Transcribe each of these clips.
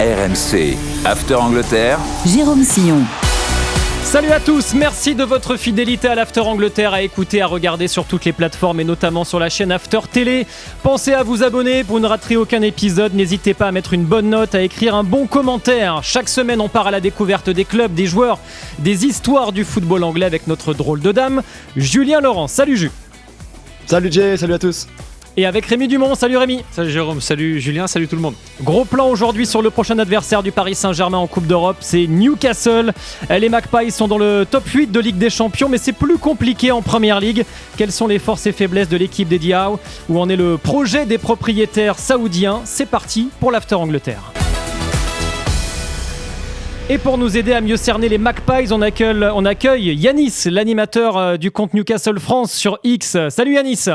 RMC, After Angleterre, Jérôme Sillon. Salut à tous, merci de votre fidélité à l'After Angleterre, à écouter, à regarder sur toutes les plateformes et notamment sur la chaîne After Télé. Pensez à vous abonner pour ne rater aucun épisode, n'hésitez pas à mettre une bonne note, à écrire un bon commentaire. Chaque semaine on part à la découverte des clubs, des joueurs, des histoires du football anglais avec notre drôle de dame, Julien Laurent. Salut Ju. Salut Jay, salut à tous. Et avec Rémi Dumont, salut Rémi. Salut Jérôme, salut Julien, salut tout le monde. Gros plan aujourd'hui sur le prochain adversaire du Paris Saint-Germain en Coupe d'Europe, c'est Newcastle. Les Magpies sont dans le top 8 de Ligue des Champions, mais c'est plus compliqué en Première Ligue. Quelles sont les forces et faiblesses de l'équipe d'Eddie Howe? Où en est le projet des propriétaires saoudiens? C'est parti pour l'After Angleterre. Et pour nous aider à mieux cerner les Magpies, on accueille Yanis, l'animateur du compte Newcastle France sur X. Salut Yanis.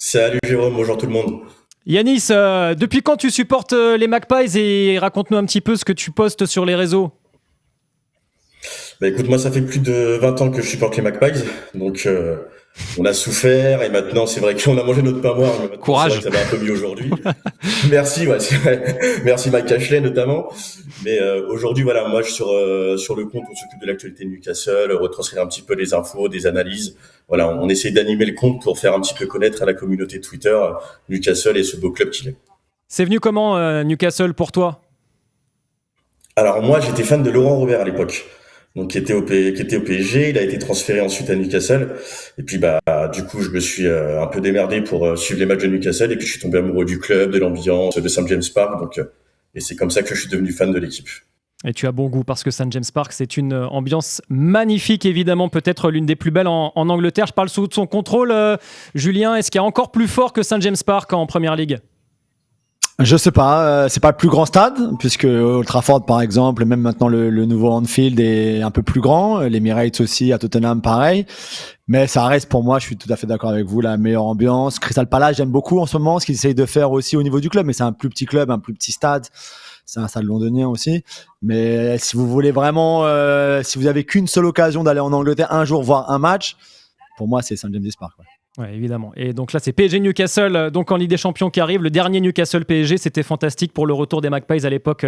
Salut Jérôme, bonjour tout le monde. Yanis, depuis quand tu supportes les Magpies et raconte-nous un petit peu ce que tu postes sur les réseaux. Bah écoute, moi ça fait plus de 20 ans que je supporte les Magpies, donc on a souffert et maintenant c'est vrai qu'on a mangé notre pain noir. Courage. C'est vrai que ça va un peu mieux aujourd'hui. Merci, ouais, c'est vrai. Merci Mike Ashley notamment. Mais aujourd'hui voilà, moi je sur le compte on s'occupe de l'actualité de Newcastle, retranscrire un petit peu les infos, des analyses. Voilà, on essaie d'animer le compte pour faire un petit peu connaître à la communauté Twitter Newcastle et ce beau club qu'il est. C'est venu comment Newcastle pour toi? Alors moi j'étais fan de Laurent Robert à l'époque. Donc qui était au PSG, il a été transféré ensuite à Newcastle et puis du coup je me suis un peu démerdé pour suivre les matchs de Newcastle et puis je suis tombé amoureux du club, de l'ambiance, de St James Park donc et c'est comme ça que je suis devenu fan de l'équipe. Et tu as bon goût parce que St James Park c'est une ambiance magnifique, évidemment peut-être l'une des plus belles en Angleterre. Je parle sous son contrôle. Julien, est-ce qu'il y a encore plus fort que St James Park en Première Ligue? Je sais pas, c'est pas le plus grand stade, puisque Old Trafford par exemple, même maintenant le nouveau Anfield est un peu plus grand, l'Emirates aussi, à Tottenham pareil, mais ça reste pour moi, je suis tout à fait d'accord avec vous, la meilleure ambiance. Crystal Palace, j'aime beaucoup en ce moment, ce qu'ils essayent de faire aussi au niveau du club, mais c'est un plus petit club, un plus petit stade, c'est un stade londonien aussi, mais si vous voulez vraiment, si vous avez qu'une seule occasion d'aller en Angleterre un jour voir un match, pour moi c'est St James Park. Ouais. Ouais, évidemment. Et donc là, c'est PSG Newcastle, donc en Ligue des Champions qui arrive. Le dernier Newcastle PSG, c'était fantastique pour le retour des Magpies à l'époque,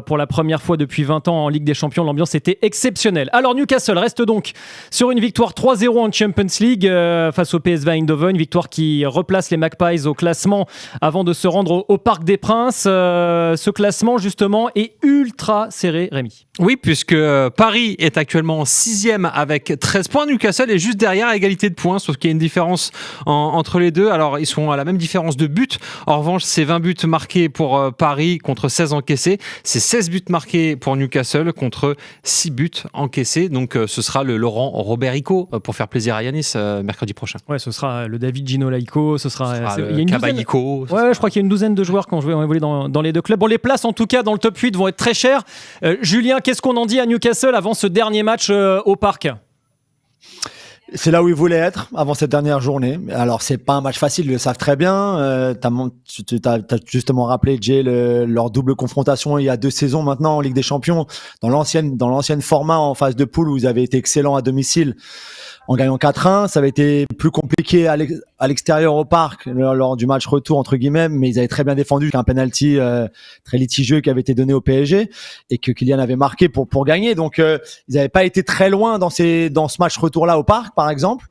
pour la première fois depuis 20 ans en Ligue des Champions. L'ambiance était exceptionnelle. Alors Newcastle reste donc sur une victoire 3-0 en Champions League face au PSV Eindhoven, une victoire qui replace les Magpies au classement avant de se rendre au Parc des Princes. Ce classement, justement, est ultra serré, Rémi. Oui, puisque Paris est actuellement 6e avec 13 points. Newcastle est juste derrière à égalité de points, sauf qu'il y a une différence entre les deux. Alors, ils sont à la même différence de buts. En revanche, c'est 20 buts marqués pour Paris contre 16 encaissés. C'est 16 buts marqués pour Newcastle contre 6 buts encaissés. Donc, ce sera le Laurent Robert-Ico pour faire plaisir à Yanis mercredi prochain. Ouais, ce sera le David Gino Laico, ce sera le Cabayico. Ouais, je crois qu'il y a une douzaine de joueurs qui ont évolué dans les deux clubs. Bon, les places, en tout cas, dans le top 8 vont être très chères. Julien, qu'est-ce qu'on en dit à Newcastle avant ce dernier match au Parc? C'est là où ils voulaient être avant cette dernière journée. Alors, c'est pas un match facile, ils le savent très bien. T'as justement rappelé, Jay, leur double confrontation il y a 2 saisons maintenant en Ligue des Champions, dans l'ancienne format en phase de poule où ils avaient été excellents à domicile en gagnant 4-1. Ça avait été plus compliqué à l'extérieur au Parc lors du match retour entre guillemets, mais ils avaient très bien défendu qu'un penalty très litigieux qui avait été donné au PSG et que Kylian avait marqué pour gagner. Donc ils n'avaient pas été très loin dans ce match retour là au Parc par exemple,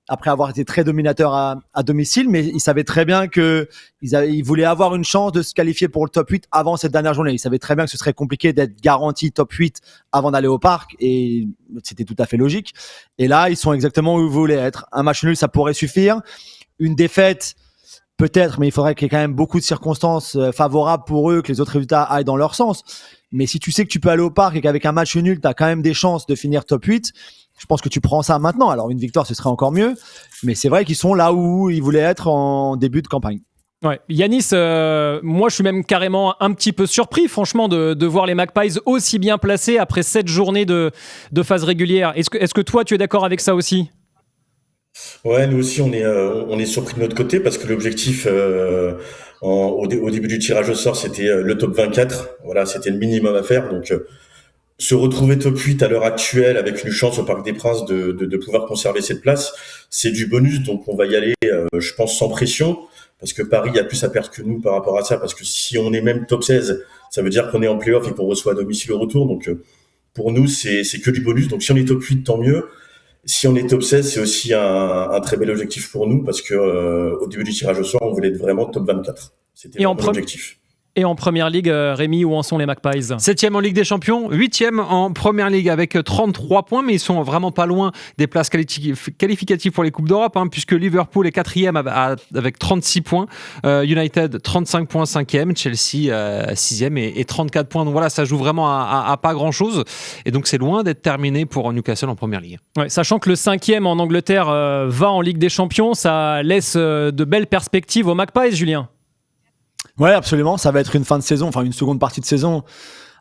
après avoir été très dominateur à domicile, mais ils savaient très bien que ils voulaient avoir une chance de se qualifier pour le top 8 avant cette dernière journée. Ils savaient très bien que ce serait compliqué d'être garanti top 8 avant d'aller au Parc et c'était tout à fait logique. Et là, ils sont exactement où ils voulaient être. Un match nul, ça pourrait suffire. Une défaite, peut-être, mais il faudrait qu'il y ait quand même beaucoup de circonstances favorables pour eux, que les autres résultats aillent dans leur sens. Mais si tu sais que tu peux aller au Parc et qu'avec un match nul, tu as quand même des chances de finir top 8, je pense que tu prends ça maintenant. Alors, une victoire, ce serait encore mieux. Mais c'est vrai qu'ils sont là où ils voulaient être en début de campagne. Ouais. Yanis, moi je suis même carrément un petit peu surpris franchement de voir les Magpies aussi bien placés après 7 journées de phase régulière. Est-ce que toi tu es d'accord avec ça aussi? Ouais, nous aussi on est surpris de notre côté parce que l'objectif au début du tirage au sort c'était le top 24. Voilà, c'était le minimum à faire. Donc se retrouver top 8 à l'heure actuelle avec une chance au Parc des Princes de pouvoir conserver cette place, c'est du bonus. Donc on va y aller, je pense, sans pression. parce que Paris a plus à perdre que nous par rapport à ça, parce que si on est même top 16, ça veut dire qu'on est en play-off et qu'on reçoit à domicile au retour. Donc pour nous, c'est que du bonus. Donc si on est top 8, tant mieux. Si on est top 16, c'est aussi un très bel objectif pour nous, parce que au début du tirage au sort, on voulait être vraiment top 24. C'était mon objectif. Et en première ligue, Rémi, où en sont les Magpies ? 7e en Ligue des Champions, 8e en Première Ligue avec 33 points, mais ils sont vraiment pas loin des places qualificatives pour les Coupes d'Europe, puisque Liverpool est 4e avec 36 points, United 35 points 5e, Chelsea 6e et 34 points. Donc voilà, ça joue vraiment à pas grand-chose. Et donc c'est loin d'être terminé pour Newcastle en Première Ligue. Ouais, sachant que le 5e en Angleterre va en Ligue des Champions, ça laisse de belles perspectives aux Magpies, Julien. Ouais, absolument. Ça va être une fin de saison, enfin une seconde partie de saison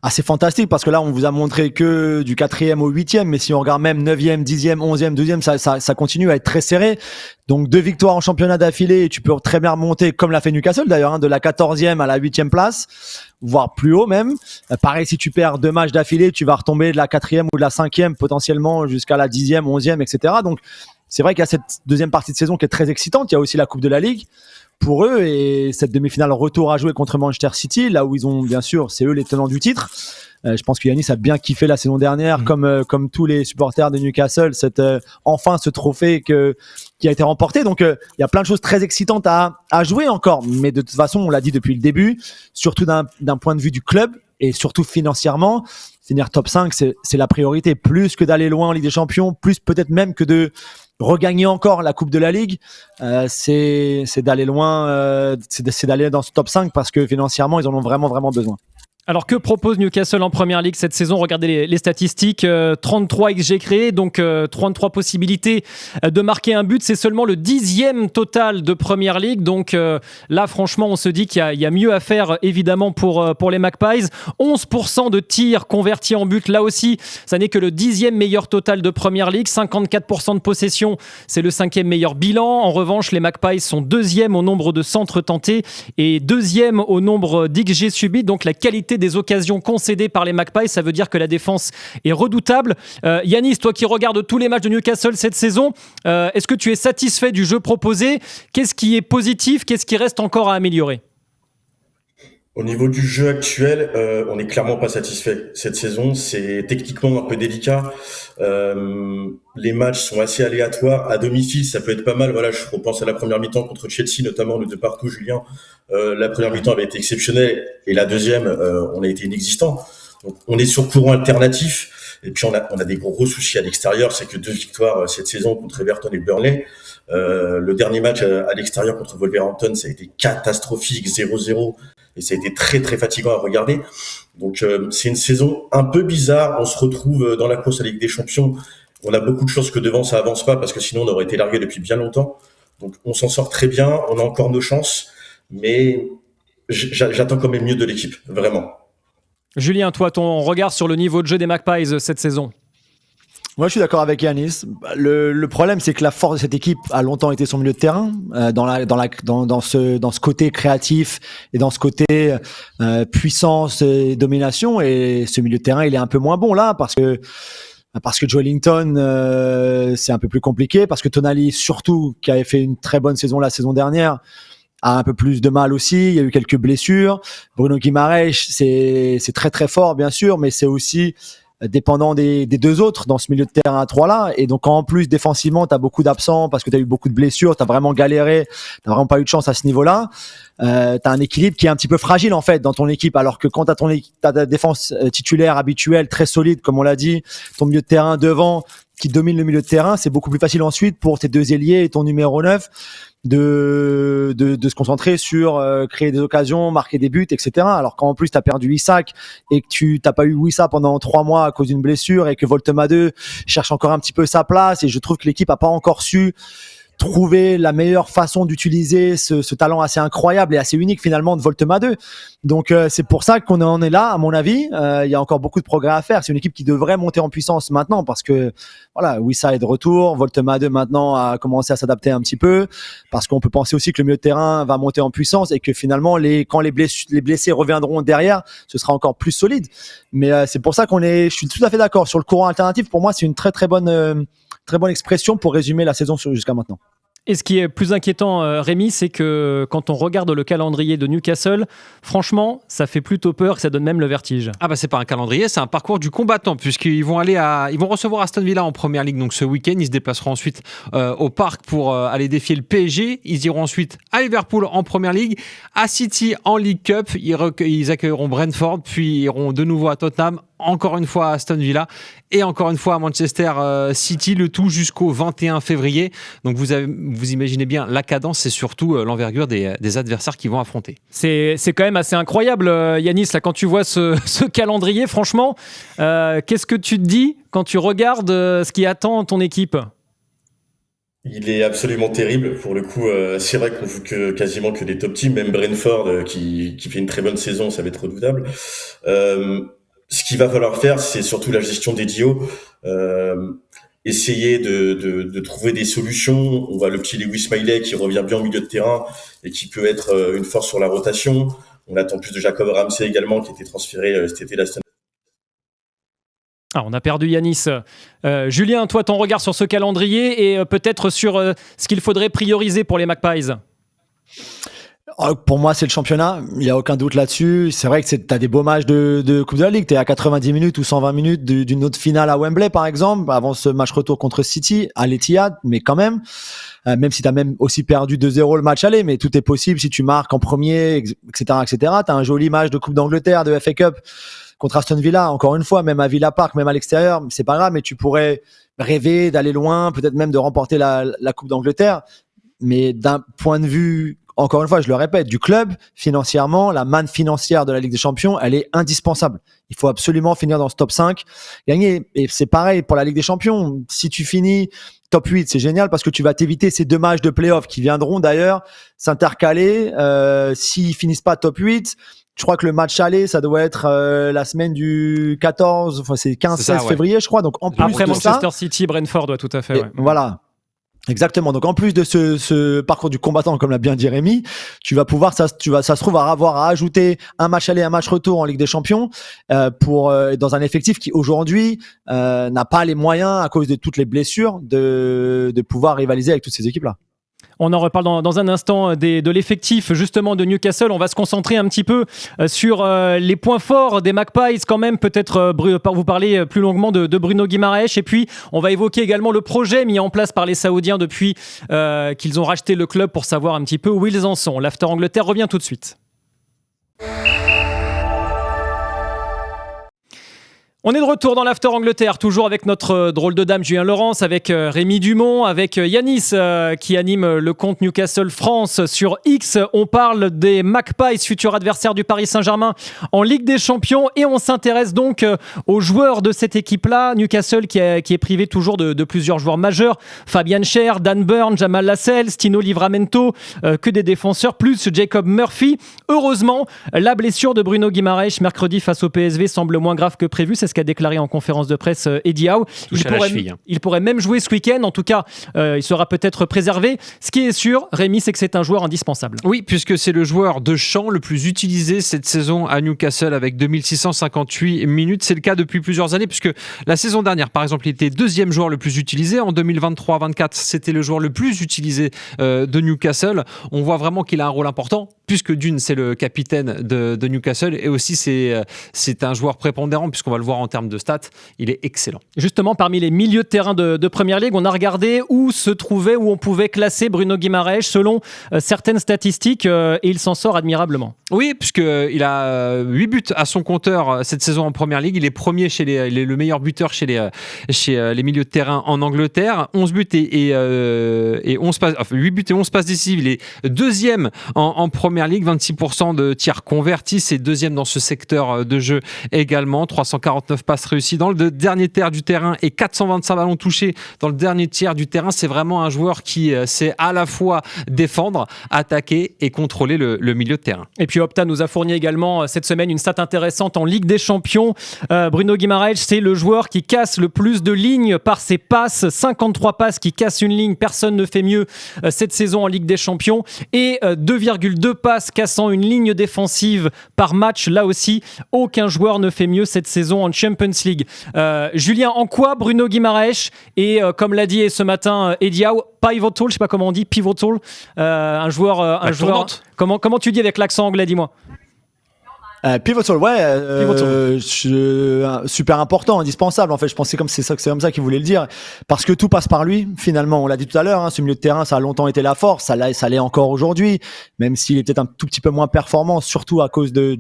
assez fantastique, parce que là, on vous a montré que du 4e au 8e, mais si on regarde même 9e, 10e, 11e, 12e, ça continue à être très serré. Donc 2 victoires en championnat d'affilée, et tu peux très bien remonter, comme l'a fait Newcastle d'ailleurs, de la 14e à la 8e place, voire plus haut même. Pareil, si tu perds 2 matchs d'affilée, tu vas retomber de la 4e ou de la 5e potentiellement jusqu'à la 10e, 11e, etc. Donc c'est vrai qu'il y a cette deuxième partie de saison qui est très excitante. Il y a aussi la Coupe de la Ligue pour eux, et cette demi-finale retour à jouer contre Manchester City, là où ils ont, bien sûr, c'est eux les tenants du titre. Je pense que Yanis a bien kiffé la saison dernière, comme tous les supporters de Newcastle, enfin ce trophée qui a été remporté. Donc il y a plein de choses très excitantes à jouer encore, mais de toute façon, on l'a dit depuis le début, surtout d'un point de vue du club et surtout financièrement, finir top 5, c'est la priorité, plus que d'aller loin en Ligue des Champions, plus peut-être même que de regagner encore la Coupe de la Ligue, c'est d'aller loin, c'est d'aller dans ce top 5, parce que financièrement, ils en ont vraiment, vraiment besoin. Alors, que propose Newcastle en première ligue cette saison ? Regardez les statistiques, 33 XG créés, donc 33 possibilités de marquer un but. C'est seulement le 10e total de première ligue. Donc là, franchement, on se dit qu'il y a mieux à faire, évidemment, pour les Magpies. 11% de tirs convertis en but. Là aussi, ça n'est que le 10e meilleur total de première ligue. 54% de possession, c'est le 5e meilleur bilan. En revanche, les Magpies sont 2e au nombre de centres tentés et 2e au nombre d'XG subis. Donc la qualité des occasions concédées par les Magpies, ça veut dire que la défense est redoutable. Yanis, toi qui regardes tous les matchs de Newcastle cette saison, est-ce que tu es satisfait du jeu proposé ? Qu'est-ce qui est positif ? Qu'est-ce qui reste encore à améliorer ? Au niveau du jeu actuel, on n'est clairement pas satisfait. Cette saison, c'est techniquement un peu délicat. Les matchs sont assez aléatoires. À domicile, ça peut être pas mal. Voilà, je repense à la première mi-temps contre Chelsea, notamment le de partout, Julien. La première mi-temps avait été exceptionnelle, et la deuxième, on a été inexistant. Donc, on est sur courant alternatif. Et puis, on a des gros soucis à l'extérieur. C'est que 2 victoires cette saison contre Everton et Burnley. Le dernier match à l'extérieur contre Wolverhampton, ça a été catastrophique, 0-0. Et ça a été très, très fatigant à regarder. Donc, c'est une saison un peu bizarre. On se retrouve dans la course à la Ligue des Champions. On a beaucoup de choses que devant, ça avance pas, parce que sinon, on aurait été largué depuis bien longtemps. Donc, on s'en sort très bien. On a encore nos chances. Mais j'attends quand même mieux de l'équipe, vraiment. Julien, toi, ton regard sur le niveau de jeu des Magpies cette saison ? Moi, je suis d'accord avec Yanis. Le problème, c'est que la force de cette équipe a longtemps été son milieu de terrain, dans ce côté créatif et dans ce côté puissance et domination. Et ce milieu de terrain, il est un peu moins bon là, parce que Joelinton, c'est un peu plus compliqué, parce que Tonali, surtout, qui avait fait une très bonne saison la saison dernière, a un peu plus de mal aussi. Il y a eu quelques blessures. Bruno Guimaraes, c'est très très fort, bien sûr, mais c'est aussi dépendant des deux autres dans ce milieu de terrain à 3 là. Et donc, en plus, défensivement, tu as beaucoup d'absents parce que tu as eu beaucoup de blessures, tu as vraiment galéré, tu vraiment pas eu de chance à ce niveau-là. Tu as un équilibre qui est un petit peu fragile, en fait, dans ton équipe, alors que quand tu as ta défense titulaire habituelle, très solide, comme on l'a dit, ton milieu de terrain devant qui domine le milieu de terrain, c'est beaucoup plus facile ensuite pour tes 2 ailiers et ton numéro 9 de se concentrer sur créer des occasions, marquer des buts, etc. Alors qu'en plus, tu as perdu Isak et que tu n'as pas eu Wissa pendant 3 mois à cause d'une blessure, et que Voltemade cherche encore un petit peu sa place, et je trouve que l'équipe a pas encore su trouver la meilleure façon d'utiliser ce talent assez incroyable et assez unique finalement de Voltemade. Donc c'est pour ça qu'on en est là, à mon avis. Il y a encore beaucoup de progrès à faire. C'est une équipe qui devrait monter en puissance maintenant, parce que voilà, Wissa est de retour, Voltemade maintenant a commencé à s'adapter un petit peu, parce qu'on peut penser aussi que le milieu de terrain va monter en puissance, et que finalement quand les blessés reviendront derrière, ce sera encore plus solide. Mais c'est pour ça je suis tout à fait d'accord sur le courant alternatif. Pour moi, c'est une très très bonne expression pour résumer la saison jusqu'à maintenant. Et ce qui est plus inquiétant, Rémi, c'est que quand on regarde le calendrier de Newcastle, franchement, ça fait plutôt peur, que ça donne même le vertige. Ah bah c'est pas un calendrier, c'est un parcours du combattant, puisqu'ils vont recevoir Aston Villa en Première Ligue donc ce week-end. Ils se déplaceront ensuite au Parc pour aller défier le PSG. Ils iront ensuite à Liverpool en Première Ligue, à City en League Cup. Ils accueilleront Brentford, puis iront de nouveau à Tottenham, encore une fois à Aston Villa et encore une fois à Manchester City, le tout jusqu'au 21 février. Donc vous imaginez bien la cadence et surtout l'envergure des adversaires qu'ils vont affronter. C'est quand même assez incroyable, Yanis, là, quand tu vois ce calendrier, franchement, qu'est-ce que tu te dis quand tu regardes ce qui attend ton équipe ? Il est absolument terrible. Pour le coup, c'est vrai qu'on joue quasiment que des top teams, même Brentford qui fait une très bonne saison, ça va être redoutable. Ce qu'il va falloir faire, c'est surtout la gestion des dios. Essayer de trouver des solutions. On voit le petit Lewis Miley qui revient bien au milieu de terrain et qui peut être une force sur la rotation. On attend plus de Jacob Ramsey également, qui était transféré cet été d'Aston. On a perdu Yanis. Julien, toi, ton regard sur ce calendrier et peut-être sur ce qu'il faudrait prioriser pour les Magpies. Pour moi, c'est le championnat. Il n'y a aucun doute là-dessus. C'est vrai que tu as des beaux matchs de Coupe de la Ligue. Tu es à 90 minutes ou 120 minutes d'une autre finale à Wembley, par exemple, avant ce match retour contre City, à l'Etihad, mais quand même. Même si tu as même aussi perdu 2-0 le match aller, mais tout est possible si tu marques en premier, etc., etc. Tu as un joli match de Coupe d'Angleterre, de FA Cup contre Aston Villa, encore une fois, même à Villa Park, même à l'extérieur, c'est pas grave, mais tu pourrais rêver d'aller loin, peut-être même de remporter la Coupe d'Angleterre. Mais d'un point de vue, encore une fois, je le répète, du club, financièrement, la manne financière de la Ligue des Champions, elle est indispensable. Il faut absolument finir dans ce top 5, gagner. Et c'est pareil pour la Ligue des Champions. Si tu finis top 8, c'est génial parce que tu vas t'éviter ces 2 matchs de play-off qui viendront d'ailleurs s'intercaler. S'ils finissent pas top 8, je crois que le match aller, ça doit être la semaine du 14, enfin c'est 15-16 février, je crois. Donc en plus après de Manchester City, Brentford, ouais, tout à fait. Ouais. Voilà. Exactement. Donc en plus de ce parcours du combattant, comme l'a bien dit Rémi, tu vas pouvoir, ça se trouve avoir à ajouter un match aller, un match retour en Ligue des Champions dans un effectif qui aujourd'hui n'a pas les moyens à cause de toutes les blessures de pouvoir rivaliser avec toutes ces équipes-là. On en reparle dans un instant de l'effectif justement de Newcastle. On va se concentrer un petit peu sur les points forts des Magpies quand même. Peut-être vous parler plus longuement de Bruno Guimaraes. Et puis, on va évoquer également le projet mis en place par les Saoudiens depuis qu'ils ont racheté le club pour savoir un petit peu où ils en sont. L'After Angleterre revient tout de suite. On est de retour dans l'After Angleterre, toujours avec notre drôle de dame Julien Laurence, avec Rémi Dumont, avec Yanis qui anime le compte Newcastle France sur X. On parle des Magpies, futurs adversaires du Paris Saint-Germain en Ligue des Champions, et on s'intéresse donc aux joueurs de cette équipe-là. Newcastle qui est privé toujours de plusieurs joueurs majeurs, Fabian Schär, Dan Burn, Jamal Lascelles, Tino Livramento, que des défenseurs, plus Jacob Murphy. Heureusement, la blessure de Bruno Guimaraes mercredi face au PSV semble moins grave que prévu. C'est ce qu'a déclaré en conférence de presse Eddie Howe. Il pourrait même jouer ce week-end. En tout cas, il sera peut-être préservé. Ce qui est sûr, Rémi, c'est que c'est un joueur indispensable. Oui, puisque c'est le joueur de champ le plus utilisé cette saison à Newcastle avec 2658 minutes. C'est le cas depuis plusieurs années, puisque la saison dernière, par exemple, il était 2e joueur le plus utilisé. En 2023-24, c'était le joueur le plus utilisé de Newcastle. On voit vraiment qu'il a un rôle important, puisque d'une, c'est le capitaine de Newcastle, et aussi c'est un joueur prépondérant, puisqu'on va le voir en termes de stats, il est excellent. Justement, parmi les milieux de terrain de Premier League, on a regardé où on pouvait classer Bruno Guimaraes selon certaines statistiques, et il s'en sort admirablement. Oui, puisqu'il a 8 buts à son compteur cette saison en Premier League. Il est premier il est le meilleur buteur chez les milieux de terrain en Angleterre. 11 buts et 11 passes, enfin 8 buts et 11 passes décisives. Il est 2e en Premier League, 26% de tirs convertis. C'est 2e dans ce secteur de jeu également. 349 passes réussies dans le dernier tiers du terrain et 425 ballons touchés dans le dernier tiers du terrain. C'est vraiment un joueur qui sait à la fois défendre, attaquer et contrôler le milieu de terrain. Et puis Opta nous a fourni également cette semaine une stat intéressante en Ligue des Champions. Bruno Guimaraes, c'est le joueur qui casse le plus de lignes par ses passes. 53 passes qui cassent une ligne. Personne ne fait mieux cette saison en Ligue des Champions. Et 2,2 passes cassant une ligne défensive par match. Là aussi, aucun joueur ne fait mieux cette saison en Champions League. Julien, en quoi Bruno Guimaraes et comme l'a dit ce matin Eddie Howe, pivotal, je sais pas comment on dit, pivotal, un joueur. Comment tu dis avec l'accent anglais, dis-moi. Pivotal, super important, indispensable. En fait, je pensais c'est comme ça qu'il voulait le dire, parce que tout passe par lui. Finalement, on l'a dit tout à l'heure, ce milieu de terrain, ça a longtemps été la force, ça l'est encore aujourd'hui, même s'il est peut-être un tout petit peu moins performant, surtout à cause de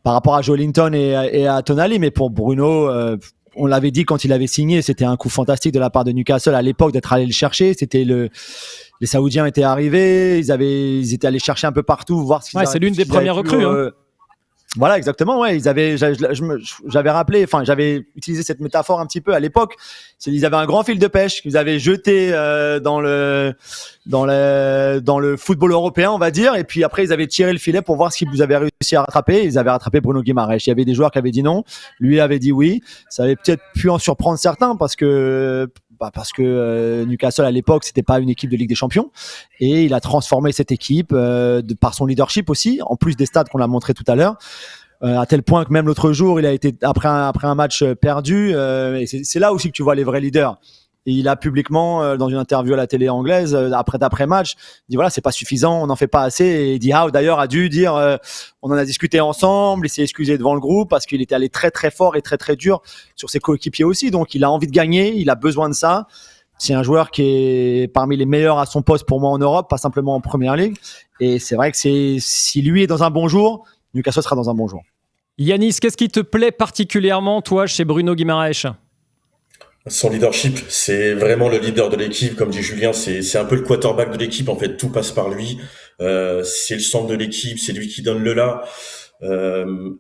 par rapport à Joelinton et à Tonali. Mais pour Bruno, on l'avait dit quand il avait signé, c'était un coup fantastique de la part de Newcastle à l'époque d'être allé le chercher. Les Saoudiens étaient arrivés, ils étaient allés chercher un peu partout, voir ce qu'ils c'est l'une des premières recrues. Voilà, exactement. Ouais, j'avais rappelé, j'avais utilisé cette métaphore un petit peu à l'époque. Ils avaient un grand fil de pêche qu'ils avaient jeté dans le football européen, on va dire. Et puis après, ils avaient tiré le filet pour voir ce qu'ils avaient réussi à rattraper. Ils avaient rattrapé Bruno Guimaraes. Il y avait des joueurs qui avaient dit non, lui avait dit oui. Ça avait peut-être pu en surprendre certains parce que Newcastle à l'époque c'était pas une équipe de Ligue des Champions, et il a transformé cette équipe par son leadership aussi, en plus des stats qu'on a montré tout à l'heure, à tel point que même l'autre jour il a été après un match perdu, et c'est là aussi que tu vois les vrais leaders. Et il a publiquement, dans une interview à la télé anglaise, après match, dit voilà, c'est pas suffisant, on n'en fait pas assez. Et Eddie Howe d'ailleurs a dû dire, on en a discuté ensemble, il s'est excusé devant le groupe parce qu'il était allé très très fort et très très dur sur ses coéquipiers aussi. Donc il a envie de gagner, il a besoin de ça. C'est un joueur qui est parmi les meilleurs à son poste pour moi en Europe, pas simplement en Première Ligue. Et c'est vrai que si lui est dans un bon jour, Newcastle sera dans un bon jour. Yanis, qu'est-ce qui te plaît particulièrement, toi, chez Bruno Guimaraes ? Son leadership, c'est vraiment le leader de l'équipe. Comme dit Julien, c'est un peu le quarterback de l'équipe. En fait, tout passe par lui. C'est le centre de l'équipe. C'est lui qui donne le là.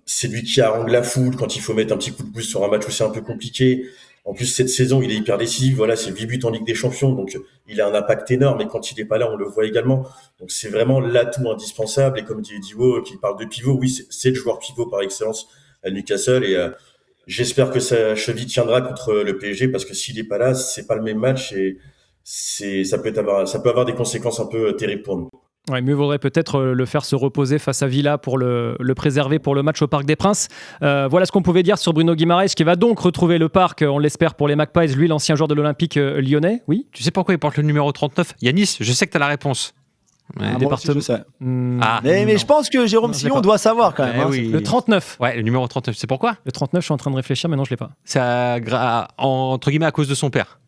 C'est lui qui harangue la foule quand il faut mettre un petit coup de boost sur un match où c'est un peu compliqué. En plus, cette saison, il est hyper décisif. Voilà, c'est 8 buts en Ligue des Champions. Donc, il a un impact énorme. Et quand il est pas là, on le voit également. Donc, c'est vraiment l'atout indispensable. Et comme dit Diwo, qui parle de pivot, oui, c'est le joueur pivot par excellence à Newcastle. Et j'espère que sa cheville tiendra contre le PSG, parce que s'il est pas là, c'est pas le même match et ça peut avoir des conséquences un peu terribles pour nous. Ouais, mieux vaudrait peut-être le faire se reposer face à Villa pour le préserver pour le match au Parc des Princes. Voilà ce qu'on pouvait dire sur Bruno Guimaraes, qui va donc retrouver le parc, on l'espère, pour les Magpies. Lui, l'ancien joueur de l'Olympique lyonnais. Oui. Tu sais pourquoi il porte le numéro 39 ? Yanis, je sais que tu as la réponse. Moi aussi, je sais. Mais je pense que Jérôme Sillon doit savoir quand même. Oui. Le 39. Ouais, le numéro 39. C'est pourquoi ? Le 39, je suis en train de réfléchir, mais non, je l'ai pas. C'est entre guillemets à cause de son père,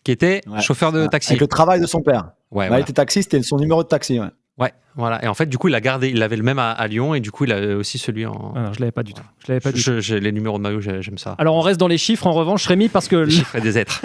qui était chauffeur de taxi. Avec le travail de son père. Ouais, Il était taxi, c'était son numéro de taxi. Ouais, voilà. Et en fait, du coup, il l'a gardé. Il avait le même à Lyon, et du coup, il a aussi celui en. Ah non, je l'avais pas du tout. J'ai les numéros de maillot, j'aime ça. Alors, on reste dans les chiffres, en revanche, Rémi, parce que les chiffres et des êtres.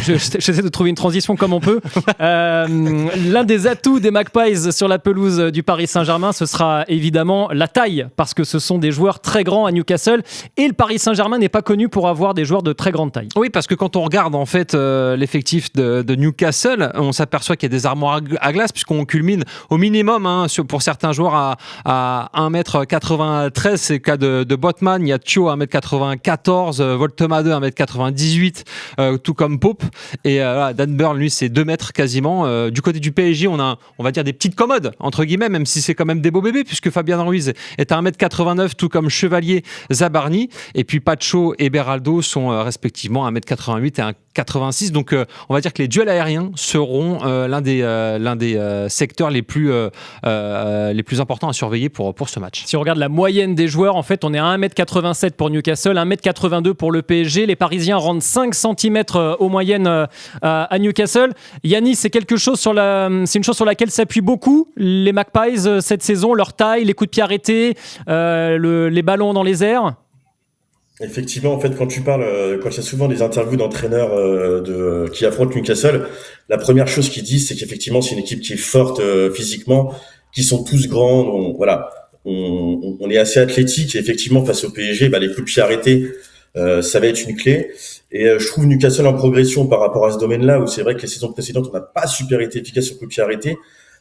J'essaie de trouver une transition comme on peut. L'un des atouts des Magpies sur la pelouse du Paris Saint-Germain, ce sera évidemment la taille, parce que ce sont des joueurs très grands à Newcastle, et le Paris Saint-Germain n'est pas connu pour avoir des joueurs de très grande taille. Oui, parce que quand on regarde en fait l'effectif de Newcastle, on s'aperçoit qu'il y a des armoires à glace, puisqu'on culmine au minimum pour certains joueurs à 1m93. C'est le cas de Botman. Il y a Thio à 1m94, Voltemade 1m98, tout comme Pope. Et Dan Burn, lui, c'est 2 mètres quasiment. Du côté du PSG, on va dire des petites commodes, entre guillemets, même si c'est quand même des beaux bébés, puisque Fabien Ruiz est à 1m89, tout comme Chevalier, Zabarni. Et puis Pacho et Beraldo sont respectivement à 1m88 et 1m86. Donc, on va dire que les duels aériens seront l'un des secteurs les plus importants à surveiller pour ce match. Si on regarde la moyenne des joueurs, en fait, on est à 1m87 pour Newcastle, 1m82 pour le PSG. Les Parisiens rendent 5 cm aux moyennes à Newcastle. Yanis, c'est une chose sur laquelle s'appuient beaucoup les Magpies cette saison, leur taille, les coups de pied arrêtés, les ballons dans les airs. Effectivement, en fait, quand il y a souvent des interviews d'entraîneurs qui affrontent Newcastle, la première chose qu'ils disent, c'est qu'effectivement, c'est une équipe qui est forte physiquement, qui sont tous grands. Donc, voilà, on est assez athlétique. Et effectivement, face au PSG, les coups de pied arrêtés, ça va être une clé. Et je trouve Newcastle en progression par rapport à ce domaine-là, où c'est vrai que les saisons précédentes, on n'a pas super été efficace sur coups de pied arrêtés.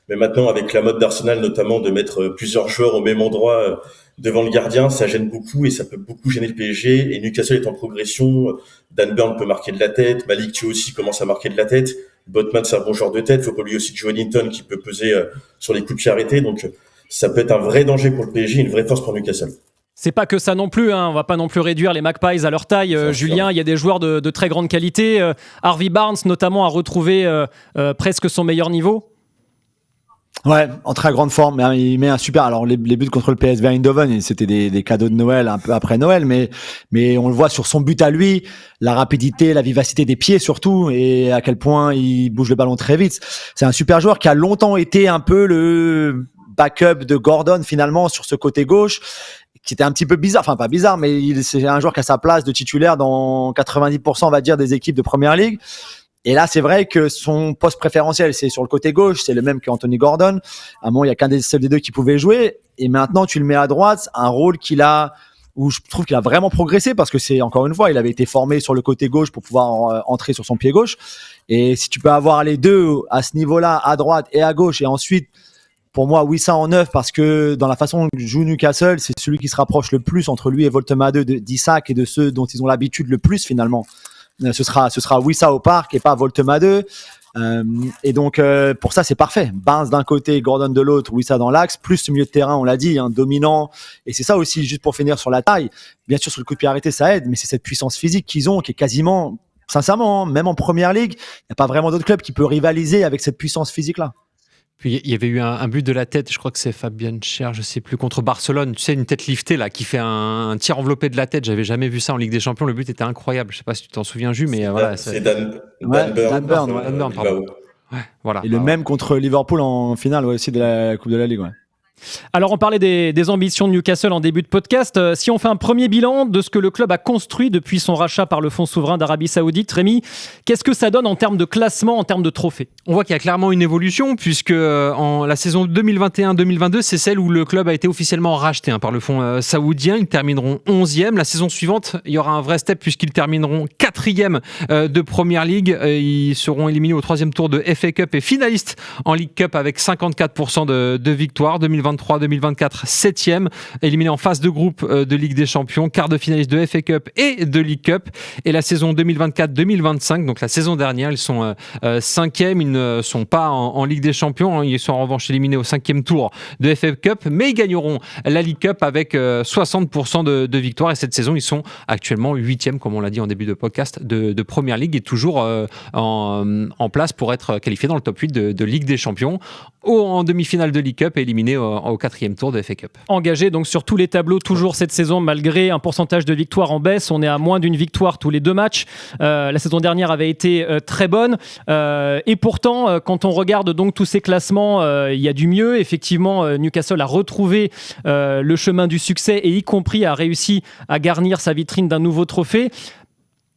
Mais maintenant, avec la mode d'Arsenal, notamment, de mettre plusieurs joueurs au même endroit devant le gardien, ça gêne beaucoup et ça peut beaucoup gêner le PSG. Et Newcastle est en progression. Dan Burn peut marquer de la tête. Malik Thio aussi commence à marquer de la tête. Botman, c'est un bon joueur de tête. Faut pas oublier aussi Joelinton qui peut peser sur les coups de pied arrêtés. Donc, ça peut être un vrai danger pour le PSG et une vraie force pour Newcastle. C'est pas que ça non plus, hein. On va pas non plus réduire les Magpies à leur taille. Julien, il y a des joueurs de très grande qualité. Harvey Barnes, notamment, a retrouvé presque son meilleur niveau. Ouais, en très grande forme. Il met un super. Alors les buts contre le PSV Eindhoven, c'était des cadeaux de Noël un peu après Noël, mais on le voit sur son but à lui, la rapidité, la vivacité des pieds surtout, et à quel point il bouge le ballon très vite. C'est un super joueur qui a longtemps été un peu le backup de Gordon finalement sur ce côté gauche, qui était un petit peu bizarre, enfin pas bizarre, mais c'est un joueur qui a sa place de titulaire dans 90% on va dire des équipes de Première Ligue. Et là, c'est vrai que son poste préférentiel, c'est sur le côté gauche, c'est le même qu'Anthony Gordon. À un moment, il y a qu'un des seuls des deux qui pouvait jouer. Et maintenant, tu le mets à droite, un rôle où je trouve qu'il a vraiment progressé parce que c'est, encore une fois, il avait été formé sur le côté gauche pour pouvoir entrer sur son pied gauche. Et si tu peux avoir les deux à ce niveau-là, à droite et à gauche, et ensuite, pour moi, Wissa en neuf, parce que dans la façon dont joue Newcastle, c'est celui qui se rapproche le plus entre lui et Voltemade d'Isak et de ceux dont ils ont l'habitude le plus finalement. Ce sera Wissa au parc et pas Voltemade. Et donc, pour ça, c'est parfait. Barnes d'un côté, Gordon de l'autre, Wissa dans l'axe, plus ce milieu de terrain, on l'a dit, dominant. Et c'est ça aussi, juste pour finir sur la taille. Bien sûr, sur le coup de pied arrêté, ça aide, mais c'est cette puissance physique qu'ils ont, qui est quasiment, sincèrement, même en Première Ligue, il n'y a pas vraiment d'autre club qui peut rivaliser avec cette puissance physique-là. Puis il y avait eu un but de la tête, je crois que c'est Fabien Cher, je sais plus, contre Barcelone. Tu sais, une tête liftée là, qui fait un tir enveloppé de la tête. J'avais jamais vu ça en Ligue des Champions. Le but était incroyable. Je sais pas si tu t'en souviens, Jules, mais voilà. C'est Dan Burn. Dan Burn, pardon. Ouais, voilà. Et le même contre Liverpool en finale aussi de la Coupe de la Ligue. Ouais. Alors on parlait des ambitions de Newcastle en début de podcast. Si on fait un premier bilan de ce que le club a construit depuis son rachat par le fonds souverain d'Arabie Saoudite, Rémi, qu'est-ce que ça donne en termes de classement, en termes de trophées ? On voit qu'il y a clairement une évolution puisque en la saison 2021-2022, c'est celle où le club a été officiellement racheté par le fonds saoudien. Ils termineront 11e. La saison suivante, il y aura un vrai step puisqu'ils termineront 4e de Première Ligue. Ils seront éliminés au 3e tour de FA Cup et finalistes en League Cup avec 54% de victoires. 2023-2024, 7e, éliminé en phase de groupe de Ligue des Champions, quart de finaliste de FA Cup et de League Cup. Et la saison 2024-2025, donc la saison dernière, ils sont 5e, ils ne sont pas en Ligue des Champions, ils sont en revanche éliminés au 5e tour de FA Cup, mais ils gagneront la League Cup avec 60% de victoires. Et cette saison, ils sont actuellement 8e, comme on l'a dit en début de podcast, de Première Ligue et toujours en place pour être qualifié dans le top 8 de Ligue des Champions, en demi-finale de League Cup et éliminé au 4e tour de FA Cup. Engagé donc sur tous les tableaux toujours cette saison, malgré un pourcentage de victoires en baisse. On est à moins d'une victoire tous les 2 matchs. La saison dernière avait été très bonne. Et pourtant, quand on regarde donc tous ces classements, il y a du mieux. Effectivement, Newcastle a retrouvé le chemin du succès et y compris a réussi à garnir sa vitrine d'un nouveau trophée.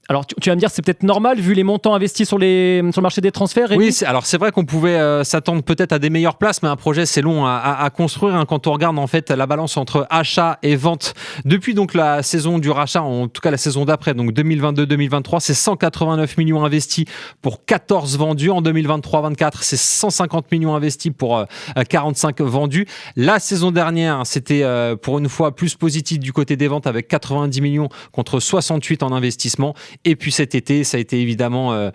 Alors, tu vas me dire, c'est peut-être normal vu les montants investis sur le marché des transferts. Rémi ? Oui, alors c'est vrai qu'on pouvait s'attendre peut-être à des meilleures places, mais un projet c'est long à construire. Quand on regarde en fait la balance entre achat et vente depuis donc la saison du rachat, en tout cas la saison d'après, donc 2022-2023, c'est 189 millions investis pour 14 vendus. En 2023-24, c'est 150 millions investis pour 45 vendus. La saison dernière, c'était pour une fois plus positif du côté des ventes avec 90 millions contre 68 en investissement. Et puis cet été, ça a été évidemment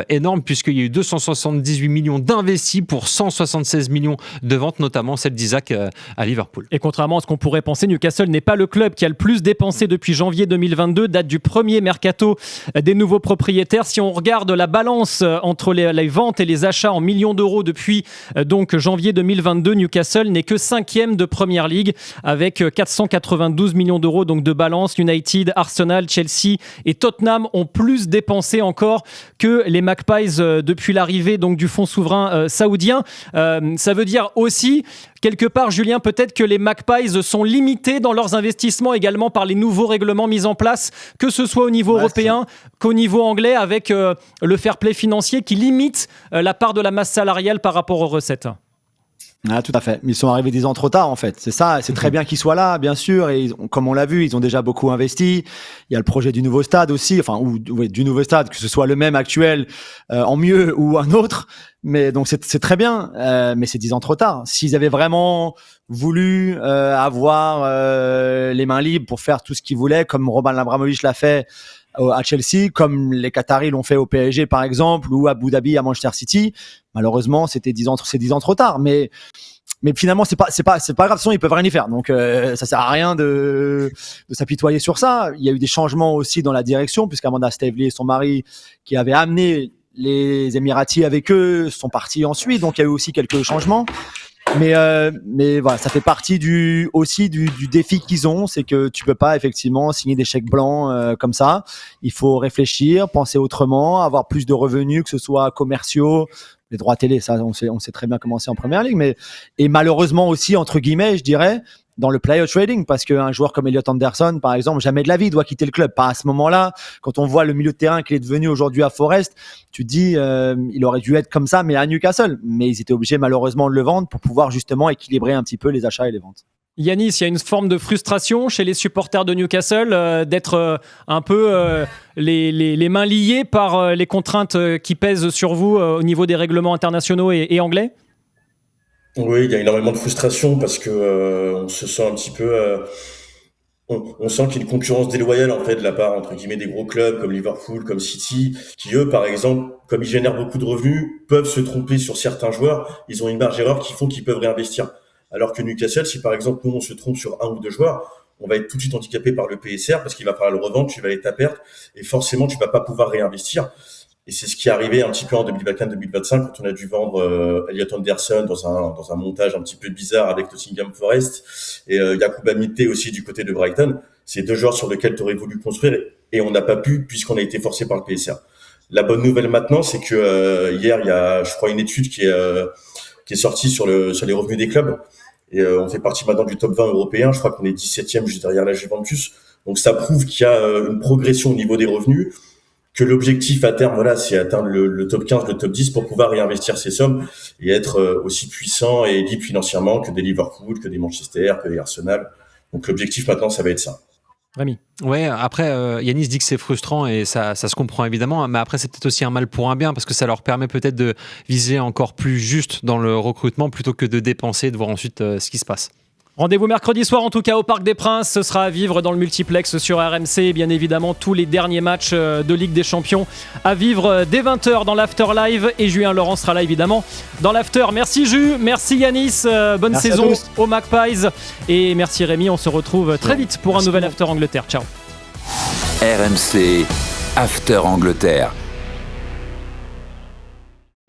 énorme puisqu'il y a eu 278 millions d'investis pour 176 millions de ventes, notamment celle d'Isaac à Liverpool. Et contrairement à ce qu'on pourrait penser, Newcastle n'est pas le club qui a le plus dépensé depuis janvier 2022, date du premier mercato des nouveaux propriétaires. Si on regarde la balance entre les ventes et les achats en millions d'euros depuis donc janvier 2022, Newcastle n'est que 5e de Première Ligue avec 492 millions d'euros donc de balance. United, Arsenal, Chelsea et Tottenham ont plus dépensé encore que les Magpies depuis l'arrivée donc du fonds souverain saoudien. Ça veut dire aussi, quelque part, Julien, peut-être que les Magpies sont limités dans leurs investissements également par les nouveaux règlements mis en place, que ce soit au niveau européen qu'au niveau anglais, avec le fair play financier qui limite la part de la masse salariale par rapport aux recettes. Ah, tout à fait. Ils sont arrivés 10 ans trop tard, en fait. C'est ça. C'est très bien qu'ils soient là, bien sûr. Et comme on l'a vu, ils ont déjà beaucoup investi. Il y a le projet du nouveau stade aussi. Du nouveau stade, que ce soit le même actuel, en mieux ou un autre. Mais donc, c'est très bien. Mais c'est 10 ans trop tard. S'ils avaient vraiment voulu avoir les mains libres pour faire tout ce qu'ils voulaient, comme Roman Abramovich l'a fait à Chelsea, comme les Qataris l'ont fait au PSG par exemple, ou à Abu Dhabi à Manchester City. Malheureusement, c'est 10 ans trop tard. Mais Mais finalement, c'est pas grave. De toute façon, ils peuvent rien y faire. Donc, ça sert à rien de s'apitoyer sur ça. Il y a eu des changements aussi dans la direction, puisqu'Amanda Stavely et son mari, qui avaient amené les Émiratis avec eux, sont partis ensuite. Donc, il y a eu aussi quelques changements. Mais voilà, ça fait partie du défi qu'ils ont, c'est que tu peux pas effectivement signer des chèques blancs comme ça. Il faut réfléchir, penser autrement, avoir plus de revenus, que ce soit commerciaux, les droits télé, ça on sait très bien comment c'est en première ligue, mais et malheureusement aussi entre guillemets, je dirais, dans le player trading, parce qu'un joueur comme Elliot Anderson, par exemple, jamais de la vie doit quitter le club. Pas à ce moment-là. Quand on voit le milieu de terrain qu'il est devenu aujourd'hui à Forest, tu te dis, il aurait dû être comme ça, mais à Newcastle. Mais ils étaient obligés malheureusement de le vendre pour pouvoir justement équilibrer un petit peu les achats et les ventes. Yanis, il y a une forme de frustration chez les supporters de Newcastle d'être un peu les mains liées par les contraintes qui pèsent sur vous au niveau des règlements internationaux et anglais. Oui, il y a énormément de frustration parce que on se sent un petit peu, on sent qu'il y a une concurrence déloyale en fait de la part entre guillemets des gros clubs comme Liverpool, comme City, qui eux, par exemple, comme ils génèrent beaucoup de revenus, peuvent se tromper sur certains joueurs. Ils ont une marge d'erreur qui font qu'ils peuvent réinvestir. Alors que Newcastle, si par exemple nous on se trompe sur un ou deux joueurs, on va être tout de suite handicapé par le PSR parce qu'il va falloir le revendre, tu vas être à perte et forcément tu vas pas pouvoir réinvestir. Et c'est ce qui est arrivé un petit peu en 2024-2025 quand on a dû vendre Elliot Anderson dans un montage un petit peu bizarre avec Nottingham Forest et Yacouba Mité aussi du côté de Brighton. C'est deux joueurs sur lesquels tu aurais voulu construire et on n'a pas pu puisqu'on a été forcé par le PSR. La bonne nouvelle maintenant, c'est que hier il y a, je crois, une étude qui est sortie sur les revenus des clubs et on fait partie maintenant du top 20 européen. Je crois qu'on est 17e juste derrière la Juventus. Donc ça prouve qu'il y a une progression au niveau des revenus. Que l'objectif à terme, voilà, c'est atteindre le top 15, le top 10 pour pouvoir réinvestir ces sommes et être aussi puissant et libre financièrement que des Liverpool, que des Manchester, que des Arsenal. Donc l'objectif maintenant, ça va être ça. Rémi. Ouais, après, Yanis dit que c'est frustrant et ça se comprend évidemment, mais après, c'est peut-être aussi un mal pour un bien parce que ça leur permet peut-être de viser encore plus juste dans le recrutement plutôt que de dépenser, de voir ensuite ce qui se passe. Rendez-vous mercredi soir en tout cas au Parc des Princes, ce sera à vivre dans le multiplex sur RMC, bien évidemment tous les derniers matchs de Ligue des Champions à vivre dès 20h dans l'After Live et Julien Laurent sera là évidemment dans l'After. Merci Jus, merci Yanis, bonne merci saison aux Magpies et merci Rémi, on se retrouve très vite pour un nouvel After Angleterre, ciao. RMC After Angleterre.